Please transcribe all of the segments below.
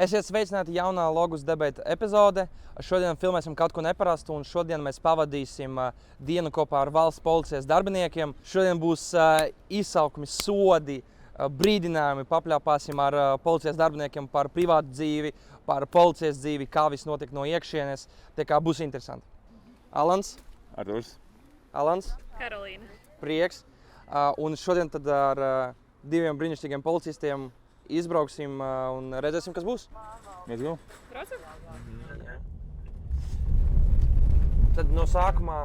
Esiet sveicināti jaunā Logus debata epizode. Šodien filmēsim kaut ko neparastu, un šodien mēs pavadīsim dienu kopā ar valsts policijas darbiniekiem. Šodien būs izsaukumi, sodi, brīdinājumi, papļāpāsim ar policijas darbiniekiem par privātu dzīvi, par policijas dzīvi, kā viss notiek no iekšienes. Tā kā būs interesanti. Alans? Arturs. Alans? Karolīna. Prieks. Un šodien tad ar diviem brīnišķīgiem policistiem izbrauksim un redzēsim, kas būs. Let's go. Tad no sākumā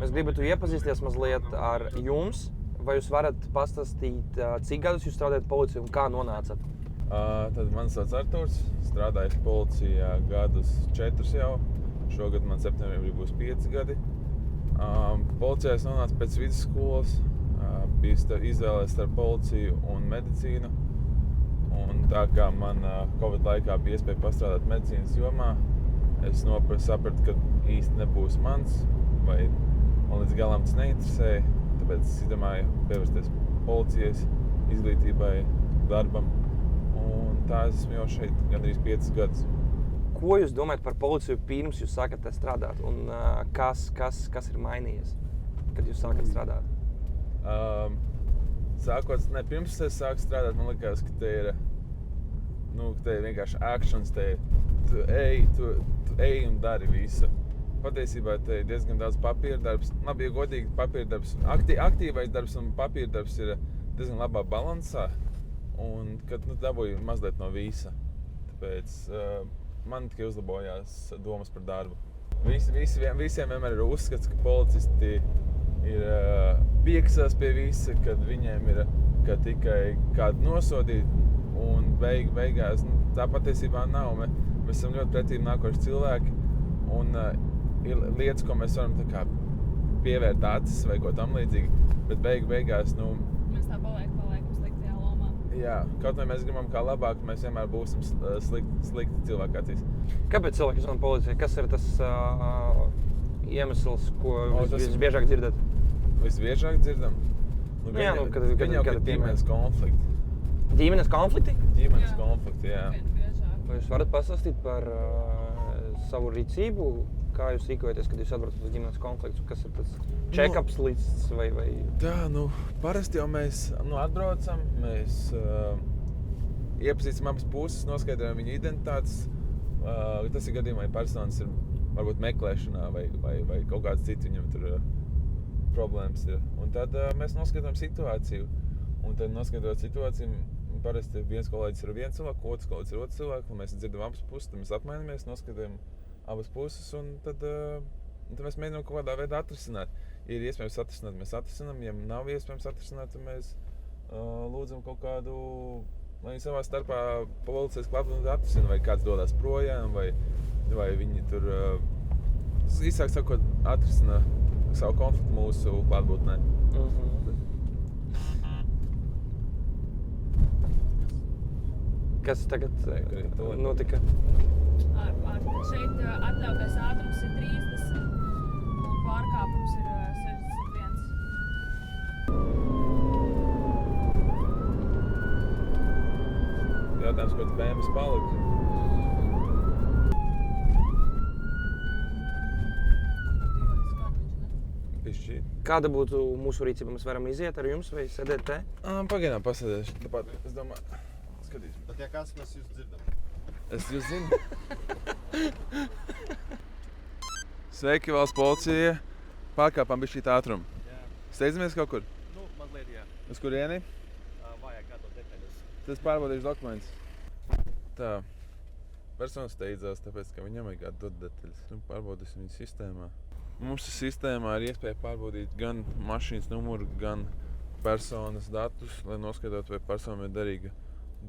mēs gribētu iepazīsties mazliet ar jums. Vai jūs varat pastāstīt, cik gadus jūs strādājat policijā un kā nonācat? Tad mani sauc Arturs. Strādāju policijā gadus 4 jau. Šogad man septembrī būs 5 gadi. Policijā es nonācu pēc vidusskolas. Biju izvēlējies starp policiju un medicīnu. Un tā kā man Covid laikā bija iespēja pastrādāt medicīnas jomā, es sapratu, ka īsti nebūs mans, vai man līdz galam tas neinteresēja. Tāpēc es izdomāju pievērsties policijas izglītībai, darbam. Un tā esmu jau šeit gandrīz 5 gadus. Ko jūs domājat par policiju pirms jūs sākat strādāt? Un kas ir mainījies, kad jūs sākat strādāt? Pirms es sāku strādāt, man likās, ka te ir vienkārši actions, tu ej un dari visu. Patiesībā te ir diezgan daudz papīra darbs. Labi, ja godīgi papīra darbs, aktīvais darbs un papīra darbs ir diezgan labā balansā. Un kad dabūju mazliet no visa. Tāpēc man tikai uzlabojās domas par darbu. Visiem vienmēr ir uzskats, ka policisti ir pieksās pie visa, kad viņiem ir tikai kādu nosodīt, un beigās tā patiesībā nav. Mēs esam ļoti pretīm nākoši cilvēki, un ir lietas, ko mēs varam pievērt acis vai ko tam līdzīgi, bet beigās, Mēs tā paliekam sliktajā lomā. Jā, kaut vai mēs gribam kā labāk, mēs vienmēr būsim slikti cilvēki acīs. Kāpēc cilvēki zvana policijai? Kas ir tas iemesls, ko visbiežāk dzirdat? Visbiežāk dzirdam? Gan jau kad ģimenes konflikti. Ģimenes konflikti? Ģimenes konflikti, jā. Vai jūs varat pastāstīt par savu rīcību? Kā jūs rīkojaties, kad jūs atbraucat uz ģimenes konfliktu? Kas ir tas check-ups lists vai? Tā, parasti jau mēs atbraucam, mēs iepazīstam abas puses, noskaidrojam viņu identitātes. Tas ir gadījumā, ja personas ir varbūt meklēšanā vai kaut kāds cits viņam tur problēmas ir. Un tad mēs noskaidrojam situāciju. Un tad noskaidrojot situāciju, parasti viens kolēģis ir viens cilvēks, otrs kolēģis ir otrs cilvēks, un mēs dzirdam abas puses, tad mēs apmainamies, noskaidrojam abas puses, un tad mēs mēģinām kaut kādā veidā atrisināt. Ja ir iespējams atrisināt, mēs atrisinām, ja nav iespējams atrisināt, tad mēs lūdzam kaut kādu, lai viņi savā starpā policijas klātbūtnē atrisina, vai kāds dodās projām, vai viņi tur īsāk sakot atrisina savu konfliktu mūsu klātbūtnē. Kas tagad notika? Šeit atļautais ātrums ir 30 un pārkāpums ir 61. Jautājums, ko spējams palika? Pišķīt. Kāda būtu mūsu rīcība? Mēs varam iziet ar jums vai sēdēt te? Pagaidām pasēdēšu. Tāpat, es domāju, skatīsim. Tad, ja kāds mēs jūs dzirdam? Es jūs zinu. Sveiki, valsts policija. Pārkāpām bišķīt ātrumu. Jā. Steidzamies kaut kur? Mazliet, jā. Uz kurieni? Vajag kādu detaļas. Tas pārbaudīšu dokumentus. Tā. Persona steidzās, tāpēc, ka viņam vajag dot detaļas. Pārbaudīsim viņu sistēmā. Mums sistēmā ir iespēja pārbaudīt gan mašīnas numuru, gan personas datus, lai noskaidrotu, vai persona ir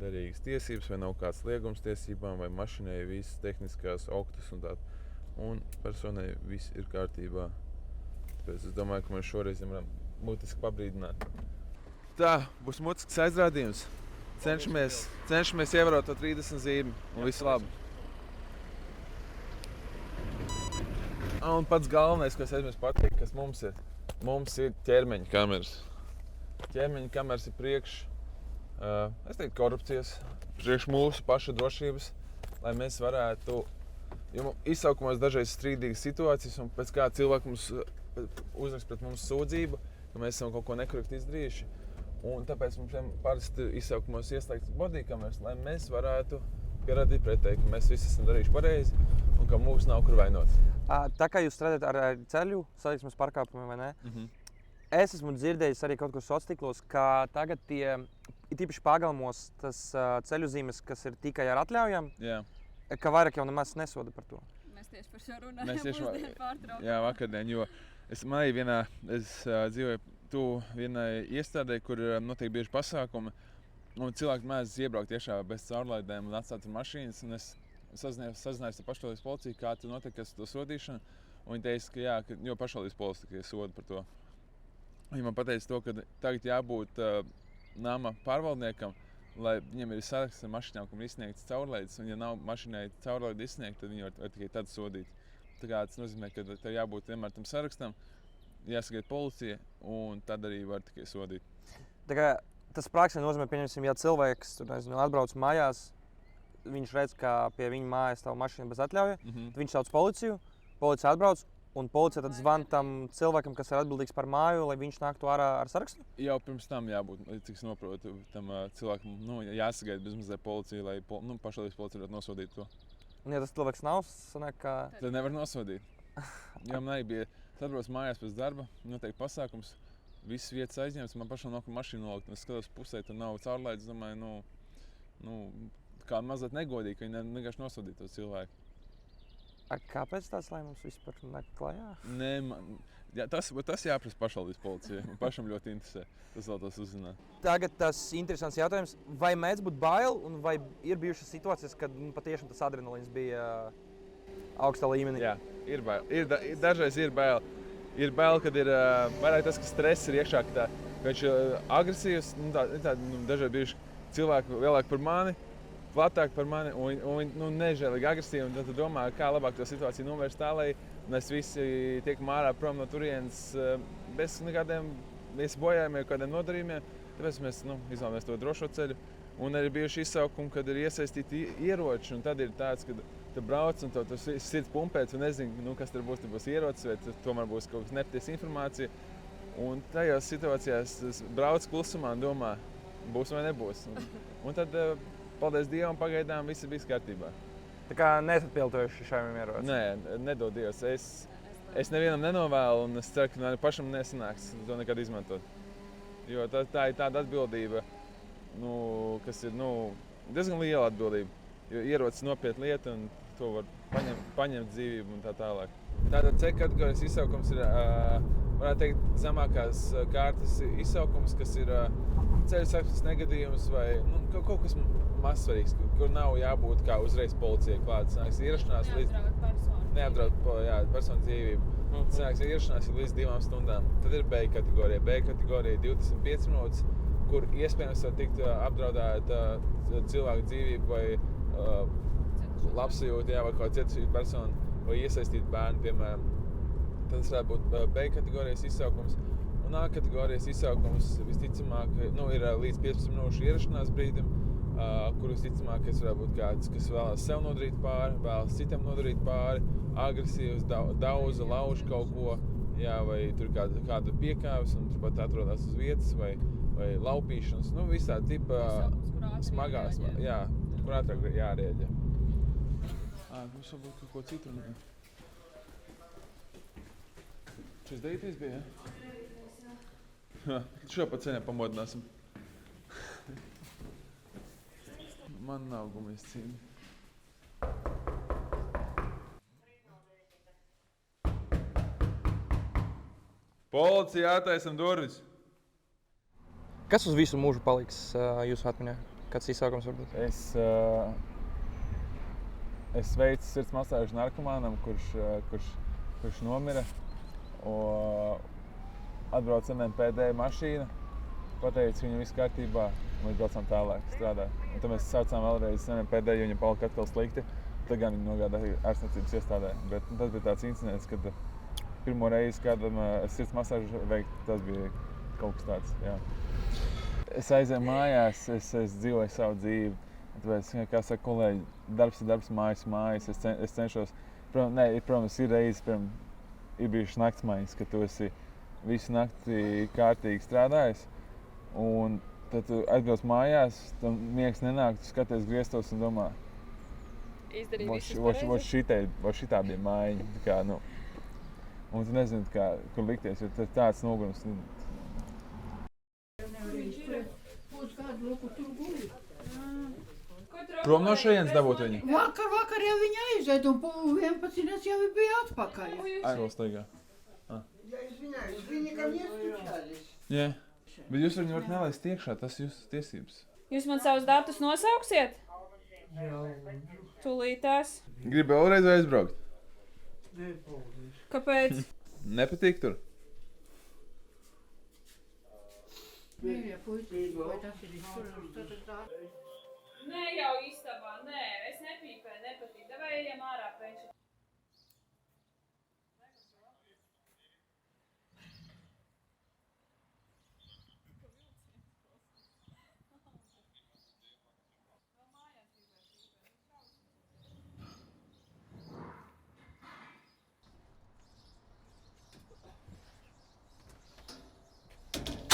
derīgas tiesības, vai nav kāds liegums tiesībām, vai mašīnai visas tehniskās oktas un tā. Un personai viss ir kārtībā. Tāpēc es domāju, ka mēs šoreiz varam būtiski pabrīdināt. Tā, būs mutisks aizrādījums. Cenšamies ievērot to 30 zīmi un visu labi. Un pats galvenais, ko es aizmirsu pateikt, kas mums ir. Mums ir ķermeņa kameras. Ķermeņa kameras ir priekš, es teiktu, korupcijas, priekš mūsu paša drošības. lai mēs varētu, jo izsaukumos dažreiz strīdīgas situācijas, un pēc kā cilvēki mums uzrakst pret mums sūdzību, ka mēs esam kaut ko nekorekti izdarījuši. Un tāpēc mums parasti izsaukumos ieslēgts bodykameras, lai mēs varētu pierādīt pretēji, ka mēs visi esam darījuši pareizi un ka mūs nav kur vainot. Tā kā jūs strādājat ar ceļu satiksmes pārkāpumiem, vai ne? Es esmu dzirdējis arī kaut kur sociālos tīklos, ka tagad tie, tīpaši pagalmos, tas ceļu zīmes, kas ir tikai ar atļaujām, Jā. ka vairāk jau nemaz nesoda par to. Mēs tieši par šo runājam pusdienu pārtraukumā. Jā, vakardien, jo es dzīvoju tuvu vienai iestādē, kur notiek bieži pasākumi, un cilvēki mēdz iebraukt iekšā bez caurlaidēm un atstāt ar mašīnas, un es sazinājos ar pašvaldības policiju, kā tur notiek ar to sodīšanu, un viņi teica, ka jā, jo pašvaldības policija tikai soda par to. Viņi man pateica to, ka tagad jābūt nama pārvaldniekam, lai viņam ir saraksts ar mašīnām, kam ir izsniegts caurlaides, un ja nav mašīnai caurlaide izsniegta, tad viņi var tikai tad sodīt. Tā kā tas nozīmē, ka tev jābūt vienmēr tam sarakstam, jāsagaida policija, un tad arī var tikai sodīt. Tā kā tas praksē nozīmē, pieņemsim, ja cilvēks tur, nezinu, atbrauc mājās, viņš redz, ka pie viņa mājas stāv mašīna bez atļauja, tad viņš sauc policiju, policija atbrauc, un policija tad zvan tam cilvēkam, kas ir atbildīgs par māju, lai viņš nāktu ārā ar sarakstu? Jau pirms tam jābūt, cik es noprotu, tam cilvēkam jāsagaida bezmazliet policija, lai pašvaldības policija varētu nosodīt to. Un ja tas cilvēks nav, sanāk, ka... Tad nevar nosodīt. Jo man arī bija, atbrauc mājās pēc darba, notiek pasākums, visas vietas aizņemts, man pašam nav mašīna nolikt, un es skatos pusē, tur nav caurlaides, domāju, kā mazliet negodīgi, ka viņi vienkārši nosodīja to cilvēku. Kāpēc tāds lēmums vispār nāk klajā? Nē, tas jāprasa pašvaldības policijai. Man pašam ļoti interesē. Tas vēl tas uzzināt. Tagad tas interesants jautājums. Vai mēdz būt bail, un vai ir bijušas situācijas, kad patiešām tas adrenalīns bija augstā līmenī? Jā, ir bail. Dažreiz ir bail. Ir bail, kad ir vairāk tas, ka stress ir iekšā, ka viņš ir agresīvs. Dažreiz bijuši cilvēki vēlāk par mani, platāk par mani un nežēlīgi agresīvi. Un tad tu domā, kā labāk to situāciju novērst tā, lai mēs visi tiekam ārā prom no turienes bez nekādiem bojājumiem, kādiem nodarījumiem. Tāpēc mēs izvēlamies to drošo ceļu. Un arī bijuši izsaukumi, kad ir iesaistīti ieroči. Un tad ir tāds, kad tu brauc un tu sirds pumpēts un nezini, kas tur būs. Tur būs ierocis vai tomēr būs kaut kas nepatiesa informācija. Un tajās situācijās brauc klusumā un domā, būs vai nebūs. Un tad, paldies Dievam, pagaidām viss bija kārtībā. Tā kā neesat pielietojuši šādiem ierocim? Nē, nedod Dievs. Es nevienam nenovēlu, un es ceru, ka pašam nesanāks to nekad izmantot. Jo tā ir tāda atbildība, kas ir diezgan liela atbildība. Jo ierocis nopietna lieta, un to var paņemt dzīvību un tā tālāk. Tātad C kategorijas izsaukums ir, varētu teikt, zemākās kārtas izsaukums, kas ir ceļu satiksmes negadījums vai kaut kas mazsvarīgs, kur nav jābūt kā uzreiz policijai klāt. Ierašanās līdz... Neapdraud personu dzīvību. Ierašanās ir līdz 2 stundām. Tad ir B kategorija. B kategorija 25 minūtes, kur iespējams var tikt apdraudēta cilvēku dzīvību vai labsajūta, vai kāda cietušīga persona, vai iesaistīt bērnu, piemēram. Tas varētu būt B kategorijas izsaukums. Un A kategorijas izsaukums visticamāk ir līdz 15 minūšu ierašanās brīdim, kur visticamāk varētu būt kāds, kas vēlas sev nodarīt pāri, vēlas citam nodarīt pāri, agresīvs, dauza, lauž kaut ko, vai tur kāda piekāvis un turpat atrodas uz vietas, vai laupīšanas, visādi tipa smagās, kur ātrāk jārēģē. Mums varbūt kaut ko citu runāt. Šis darīties bija, ja? Šo pa ceļiem pamodināsim. Man nav gumijas cīni. Policija, attaisam durvis! Kas uz visu mūžu paliks jūsu atmiņā? Kāds izsaukums varbūt? Es veicu sirds masāžu narkomānam, kurš nomira. Atbrauc NMPD mašīna, pateica, viņam viss kārtībā, un mēs braucām tālāk strādāt. Un tad mēs saucām vēlreiz NMPD, jo viņam palika atkal slikti. Tad gan viņi nogādāja ārstniecības iestādē. Bet tas bija tāds incidents, kad pirmo reizi kādam sirds masāžu veikt, tas bija kaut kas tāds, jā. Es aizēju mājās, es dzīvoju savu dzīvi. Tāpēc, kā saka kolēģi, darbs ir darbs, mājas ir mājas. Es cenšos, protams, ir reizes, ir bijušas naktsmaiņas, ka tu esi visu nakti kārtīgi strādājis. Un tad tu atbrauc mājās, tam miegs nenāk, tu skaties griestos un domā, vai šitā bija mājiņa. Kā, nu. Un tu nezini, kur likties, jo tāds nogurums. Prom no šejienes dabūt viņu? Vakar jau viņa aizved un 11 jau bija atpakaļ. Aizvalstaigā. Я извиняюсь, вы не ко мне стучались? Jā, bet jūs viņu varat nelaist iekšā, tas jūsu tiesības. Jūs man savus datus nosauksiet? Tūlītās. Gribu vēlreiz aizbraukt? Kāpēc? Nepatīk tur? Mīļie puiši, vai tas ir izturams? Nē, jau istabā, nē, es nepīpēju, nepatīk. Davai ejam ārā pēkšņi.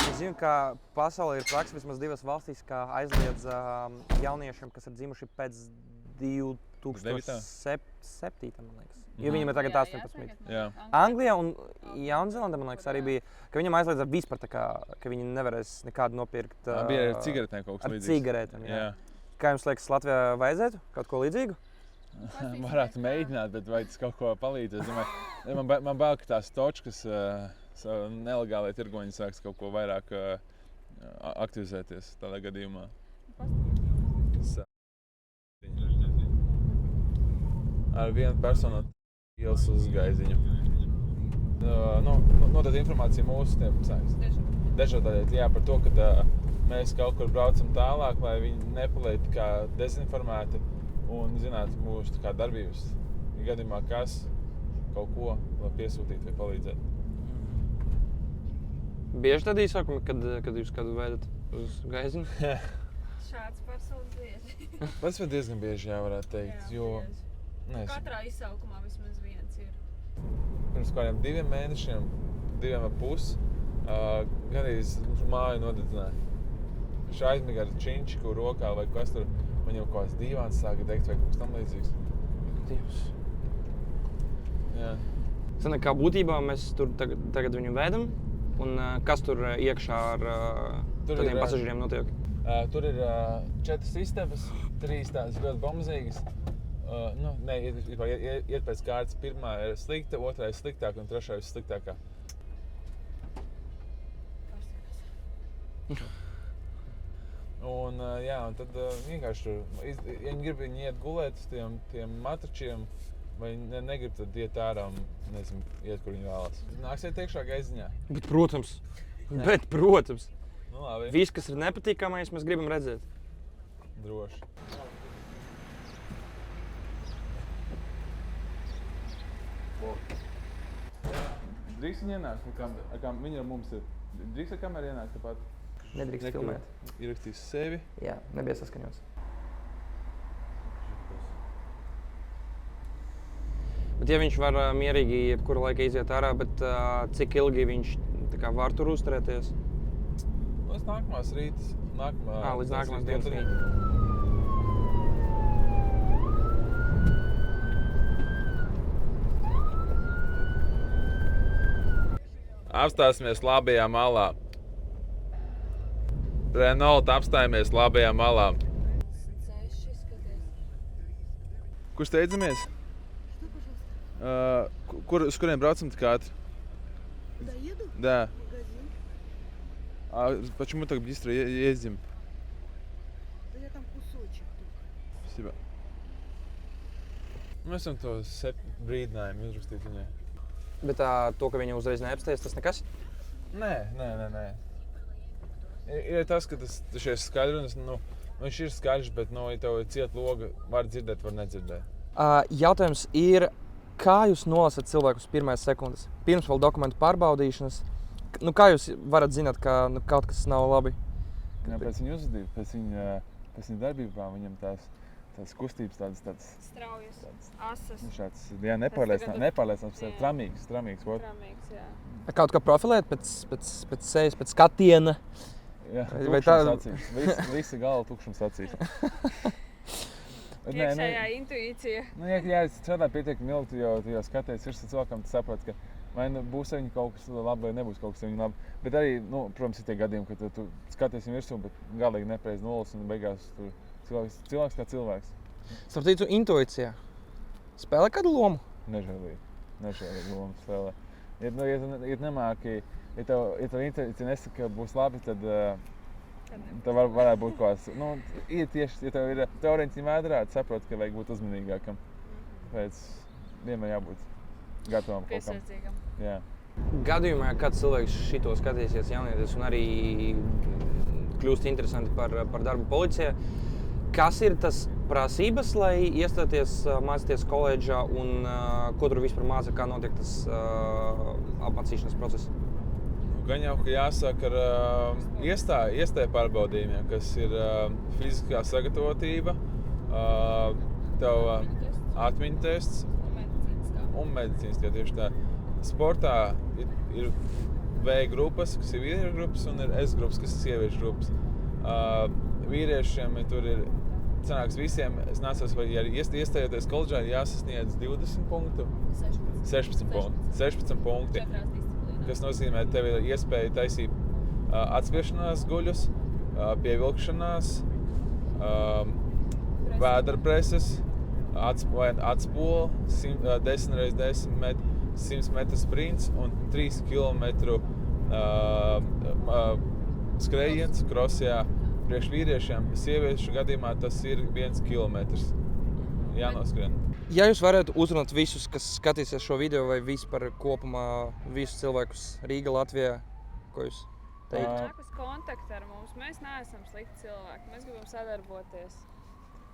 Es zinu, ka pasaulē ir praksa vismaz 2 valstīs, kā aizliedz jauniešiem, kas ir dzimuši pēc 2007, man liekas. Jo viņam ir tagad 18. Jā. Anglijā un Jaunzēlandē, man liekas, arī bija, ka viņam aizliedza vispār tā kā, ka viņi nevarēs nekādu nopirkt. Bija ar cigaretēm kaut kas līdzīgs. Ar cigaretēm, jā. Kā jums liekas, Latvijā vajadzētu kaut ko līdzīgu? Varētu mēģināt, bet vai tas kaut ko palīdz? Es domāju, man bail, ka tās točkas nelegālai tirgoņi sāks kaut ko vairāk aktivizēties tādā gadījumā. Ar vienu personu ielas uz gaiziņu. Noteikti informācija mūsu dežurtāļiet, jā, par to, ka mēs kaut kur braucam tālāk, lai viņi nepaliek kā dezinformēti un zinātu mūsu darbības. Ja gadījumā kas kaut ko var piesūtīt vai palīdzēt. Bieži tādi īsākumi, kad jūs kādu veidat uz gaiziņu? Šāds personas bieži. Tas var diezgan bieži, jā, varētu teikt, jo... Katrā izsaukumā vismaz viens ir. Pirms kādiem 2 mēnešiem, 2,5, gandrīz māju nodedzināja. Viņš aizmiga ar činčiku rokā vai kas tur, man jau kāds dīvāns sāka degt vai kaut kas tam līdzīgs. Dievs. Jā. Sanāk, kā būtībā mēs tur tagad viņu vedam, un kas tur iekšā ar tādiem pasažieriem notiek? Tur ir 4 istabas, 3 tādas ļoti bomzīgas. Iet pēc kārtas. Pirmā ir slikta, otrā ir sliktāka un trešā ir sliktākā. Un tad vienkārši tur, ja viņi grib iet gulēt uz tiem matračiem, vai negrib, tad iet ārā un, nezinu, iet, kur viņi vēlas. Nāksiet iekšā gaiziņā. Bet protams. Nu, labi. Viss, kas ir nepatīkamais, mēs gribam redzēt. Droši. Drīkst viņi ienākt, kā viņi ar mums ir. Drīkst ar kameru ienākt tāpat? Nedrīkst filmēt. Ierakstīs sevi. Jā, nebija saskaņots. Bet ja viņš var mierīgi jebkuru laiku iziet ārā, bet cik ilgi viņš var tur uzturēties? Līdz nākamās rītas. Līdz nākamās dienas rīta. Apstāsimies labajā malā. Renault, apstājamies labajā malā. Kur steidzamies? С kuriem braucam tik ātri? Доеду? Да. Магазин. Почему так быстро ездим? Да я там кусочек только. Спасибо. Mēs esam to brīdinājumu uzrakstīt viņai. Bet to, ka viņa uzreiz neapstājas, tas nekas? Nē. Ir tas, ka tas ir skaidrs, viņš ir skaļš, bet, ja tev ir cieta loga, var dzirdēt, var nedzirdēt. Jautājums ir, kā jūs nolasat cilvēkus pirmās sekundes? Pirms vēl dokumentu pārbaudīšanas. Kā jūs varat zināt, ka kaut kas nav labi? Pēc viņa uzvedības, pēc viņa darbībām viņam tās kustības tādas Straujas, asas, šāds, jā, nepārliecināts, Jā. tramīgs, vot. tramīgs, jā. Kaut kā profilēt pēc sejas, pēc skatiena. Jā, Vai tā- tukšums acīs. Visi galva tukšums acīs. Bet nē, Iekšējā intuīcija. ja es strādāju pietiekami ilgi, tu jau skaties virsū cilvēkam, tu saproti, ka vai nu būs ar viņu kaut kas labi, vai nebūs kaut kas ar viņu labi. Bet arī, protams, ir tie gadījumi, ka tu skaties viņu virsū, bet galīgi nepareizi nolas un beigās tur cilvēks kā cilvēks. Starp citu, intuīcijā spēlē kādu lomu? Nežēlīgi lomu spēlē. Ja tu nemāki, ja tev intuīcija nesaka, ka būs labi, tad tev varētu būt kaut kāds, ir tieši, ja tev ir teorētiski vēdrā, tu saproti, ka vajag būt uzmanīgākam. Tāpēc vienmēr jābūt gatavam kaut kam. Piesardzīgam. Jā. Gadījumā, kad cilvēks šito skatīsies jaunietis un arī kļūst interesanti par darbu policijā, kas ir tas prasības, lai iestāties mācīties koledžā un ko tur vispār māca, kā notiek tas apmācīšanas process? Gan jau, ka jāsāk ar iestāju pārbaudījumiem, kas ir fiziskā sagatavotība, tev atmiņu tests un medicīniskā tieši tā. Sportā ir V grupas, kas ir vīriešu grupas, un ir S grupas, kas ir sieviešu grupas. Vīriešiem tur ir, sanāks visiem, es nācos, vai ja iestājoties koledžā, ir jāsasniedz 20 punktu? 16 punkti. Kas nozīmē, ka tev ir iespēja taisīt atspiešanās guļus, pievilkšanās, vēderpreses, atspolu, 10x10 metru, 100 metru sprints un 3 km skrējiens krosjā. Priekš vīriešiem, sieviešu gadījumā tas ir 1 kilometrs jānoskrien. Ja jūs varētu uzrunāt visus, kas skatīsies šo video vai vispār kopumā visus cilvēkus Rīgā, Latvijā, ko jūs teiktu? Nāk uz kontaktu ar mums. Mēs neesam slikti cilvēki. Mēs gribam sadarboties.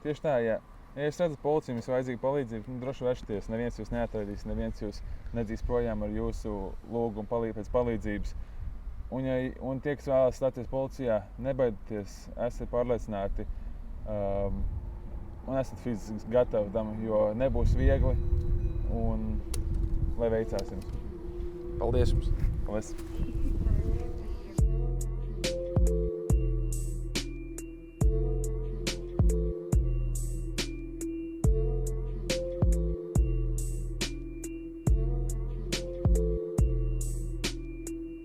Tieši tā, ja jūs redzat policiju, jums vajadzīga palīdzība, droši vēršaties. Neviens jūs neatradīs, neviens jūs nedzīs projām ar jūsu lūgumu pēc palīdzības. Un tie, kas vēlas stāties policijā, nebaidieties, esiet pārliecināti un esat fiziski gatavi tam, jo nebūs viegli un lai veicās jums. Paldies jums! Paldies!